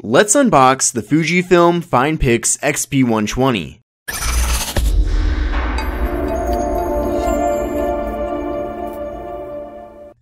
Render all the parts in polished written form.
Let's unbox the Fujifilm FinePix XP120.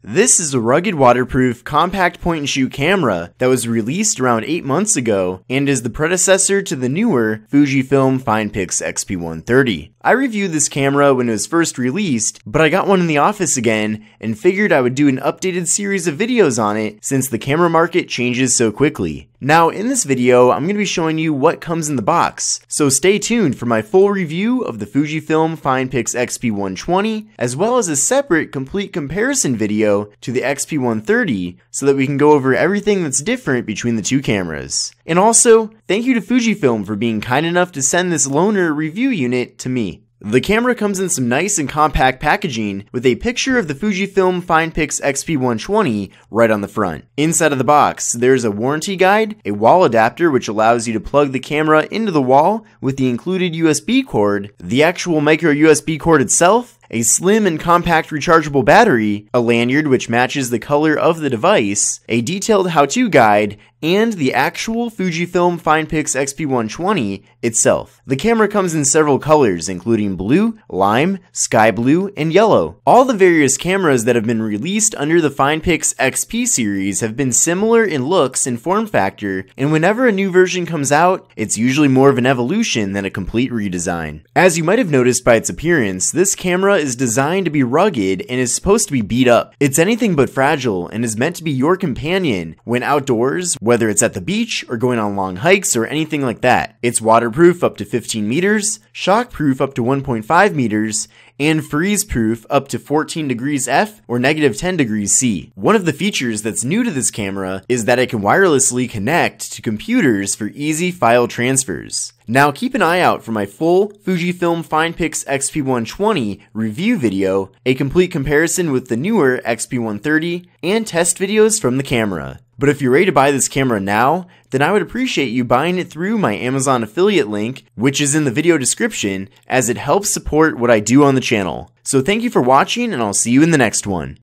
This is a rugged, waterproof, compact point-and-shoot camera that was released around 8 months ago and is the predecessor to the newer Fujifilm FinePix XP130. I reviewed this camera when it was first released, but I got one in the office again and figured I would do an updated series of videos on it since the camera market changes so quickly. Now, in this video, I'm going to be showing you what comes in the box, so stay tuned for my full review of the Fujifilm FinePix XP120, as well as a separate complete comparison video to the XP130, so that we can go over everything that's different between the two cameras. And also, thank you to Fujifilm for being kind enough to send this loaner review unit to me. The camera comes in some nice and compact packaging with a picture of the Fujifilm FinePix XP120 right on the front. Inside of the box, there's a warranty guide, a wall adapter which allows you to plug the camera into the wall with the included USB cord, the actual micro USB cord itself, a slim and compact rechargeable battery, a lanyard which matches the color of the device, a detailed how-to guide, and the actual Fujifilm FinePix XP120 itself. The camera comes in several colors, including blue, lime, sky blue, and yellow. All the various cameras that have been released under the FinePix XP series have been similar in looks and form factor, and whenever a new version comes out, it's usually more of an evolution than a complete redesign. As you might have noticed by its appearance, this camera is designed to be rugged and is supposed to be beat up. It's anything but fragile and is meant to be your companion when outdoors, whether it's at the beach or going on long hikes or anything like that. It's waterproof up to 15 meters, shockproof up to 1.5 meters, and freeze-proof up to 14 degrees F or negative 10 degrees C. One of the features that's new to this camera is that it can wirelessly connect to computers for easy file transfers. Now keep an eye out for my full Fujifilm FinePix XP120 review video, a complete comparison with the newer XP130, and test videos from the camera. But if you're ready to buy this camera now, then I would appreciate you buying it through my Amazon affiliate link, which is in the video description, as it helps support what I do on the channel. So thank you for watching, and I'll see you in the next one.